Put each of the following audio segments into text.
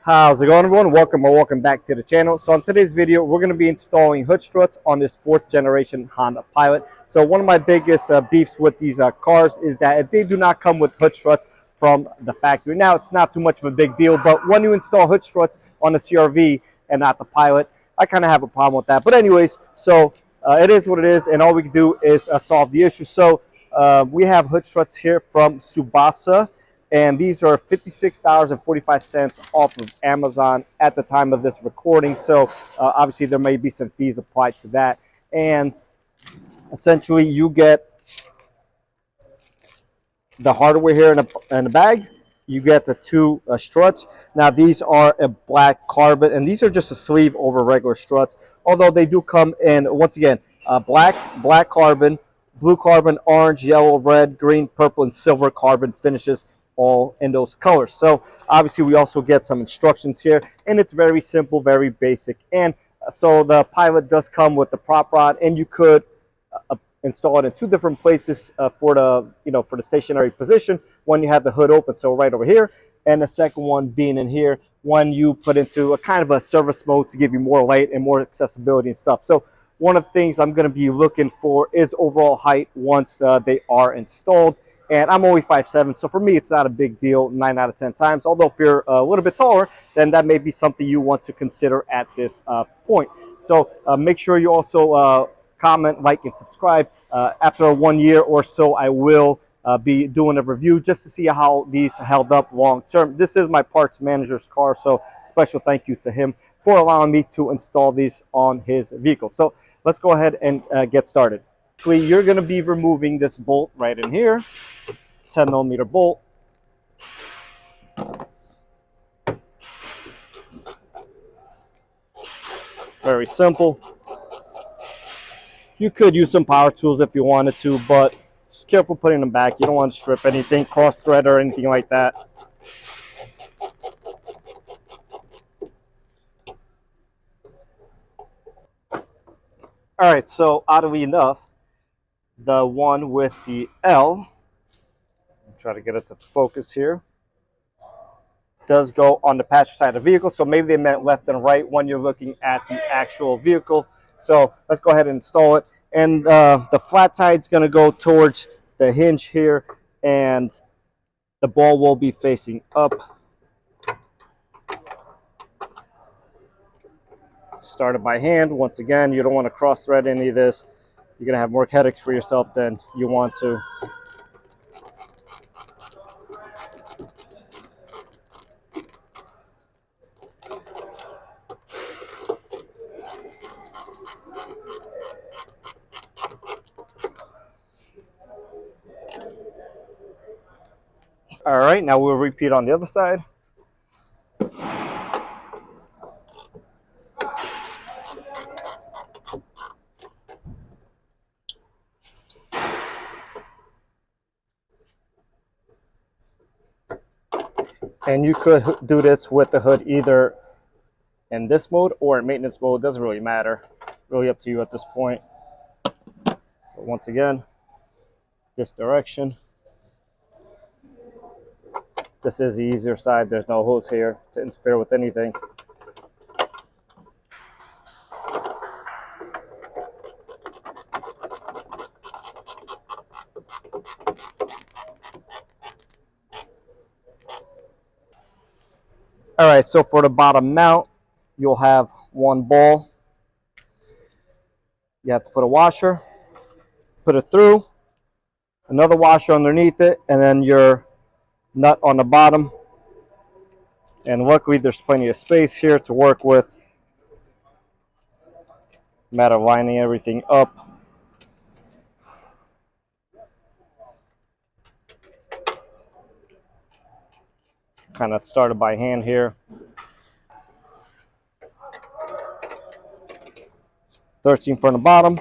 How's it going, everyone? Welcome back to the channel. So in today's video, we're going to be installing hood struts on this 4th generation Honda Pilot. So one of my biggest beefs with these cars is that they do not come with hood struts from the factory. Now, it's not too much of a big deal, but when you install hood struts on the CRV and not the Pilot, I kind of have a problem with that. But anyways, so it is what it is, and all we can do is solve the issue. So we have hood struts here from Tsubasa, and these are $56.45 off of Amazon at the time of this recording. So obviously there may be some fees applied to that. And essentially you get the hardware here in a bag. You get the two struts. Now these are a black carbon, and these are just a sleeve over regular struts, although they do come in, once again, black carbon, blue carbon, orange, yellow, red, green, purple, and silver carbon finishes, all in those colors. So obviously we also get some instructions here, and it's very simple, very basic. And so the Pilot does come with the prop rod, and you could install it in two different places for the stationary position when you have the hood open. So right over here, and the second one being in here when you put into a kind of a service mode to give you more light and more accessibility and stuff. So one of the things I'm going to be looking for is overall height once they are installed. And I'm only 5'7", so for me, it's not a big deal 9 out of 10 times. Although if you're a little bit taller, then that may be something you want to consider at this point. So make sure you also comment, like, and subscribe. After 1 year or so, I will be doing a review just to see how these held up long term. This is my parts manager's car, so special thank you to him for allowing me to install these on his vehicle. So let's go ahead and get started. You're going to be removing this bolt right in here. 10mm bolt. Very simple. You could use some power tools if you wanted to, but just careful putting them back. You don't want to strip anything, cross thread or anything like that. All right, so oddly enough, the one with the L, try to get it to focus here, does go on the passenger side of the vehicle. So maybe they meant left and right when you're looking at the actual vehicle. So let's go ahead and install it. And the flat side is going to go towards the hinge here, and the ball will be facing up. Started by hand. Once again, you don't want to cross thread any of this. You're going to have more headaches for yourself than you want to. All right, now we'll repeat on the other side. And you could do this with the hood either in this mode or in maintenance mode. Doesn't really matter. Really up to you at this point. So once again, this direction. This is the easier side. There's no hose here to interfere with anything. All right, so for the bottom mount, you'll have one ball. You have to put a washer, put it through, another washer underneath it, and then your nut on the bottom. And luckily there's plenty of space here to work with. Matter of lining everything up. Kind of started by hand here. 13 from the bottom,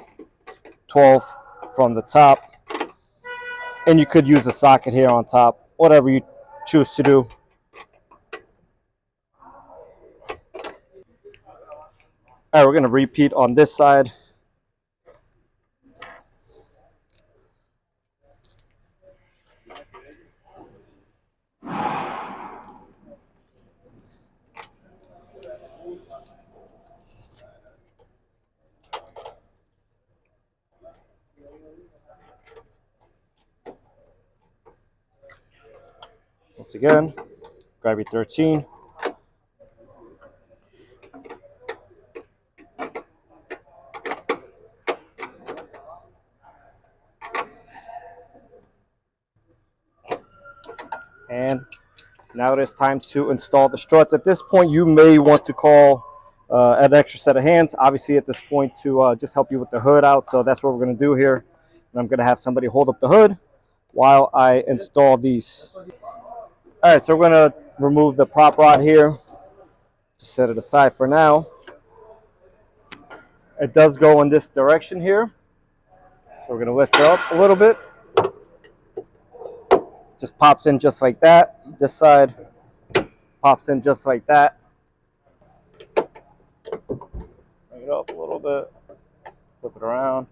12 from the top. And you could use a socket here on top, whatever you choose to do. All right, we're going to repeat on this side. Once again, grab your 13. And now it is time to install the struts. At this point, you may want to call an extra set of hands, obviously at this point, to just help you with the hood out. So that's what we're going to do here. And I'm going to have somebody hold up the hood while I install these. All right, so we're going to remove the prop rod here. Just set it aside for now. It does go in this direction here. So we're going to lift it up a little bit. Just pops in just like that. This side pops in just like that. Bring it up a little bit. Flip it around.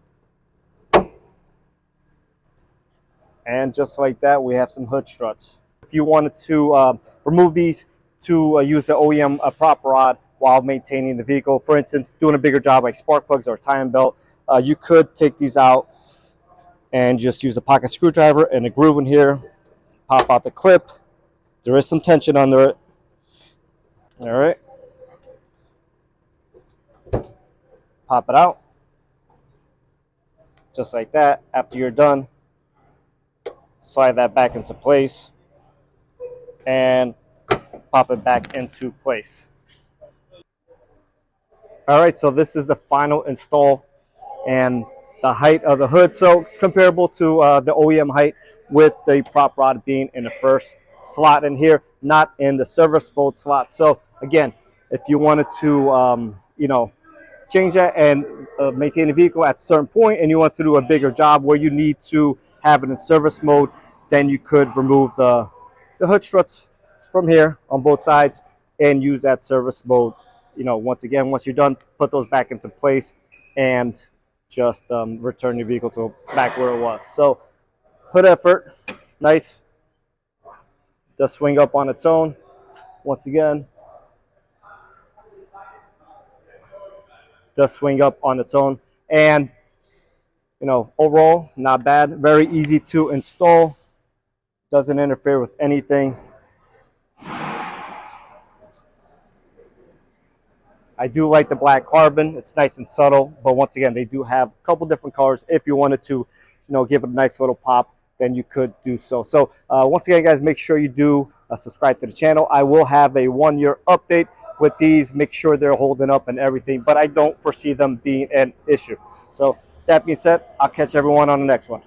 And just like that, we have some hood struts. If you wanted to remove these to use the OEM prop rod while maintaining the vehicle, for instance, doing a bigger job like spark plugs or timing belt, you could take these out and just use a pocket screwdriver and a groove in here, pop out the clip. There is some tension under it. All right. Pop it out. Just like that. After you're done, slide that back into place and pop it back into place. All right, so this is the final install and the height of the hood. So it's comparable to the OEM height, with the prop rod being in the first slot in here, not in the service mode slot. So again, if you wanted to, change that and maintain the vehicle at a certain point, and you want to do a bigger job where you need to have it in service mode, then you could remove the hood struts from here on both sides and use that service mode. Once you're done, put those back into place and just return your vehicle to back where it was. So hood effort, nice. Does swing up on its own. Once again, does swing up on its own. And overall, not bad. Very easy to install. Doesn't interfere with anything. I do like the black carbon. It's nice and subtle, but once again, they do have a couple different colors. If you wanted to, give it a nice little pop, then you could do so. So once again, guys, make sure you do subscribe to the channel. I will have a 1-year update with these. Make sure they're holding up and everything, but I don't foresee them being an issue. So that being said, I'll catch everyone on the next one.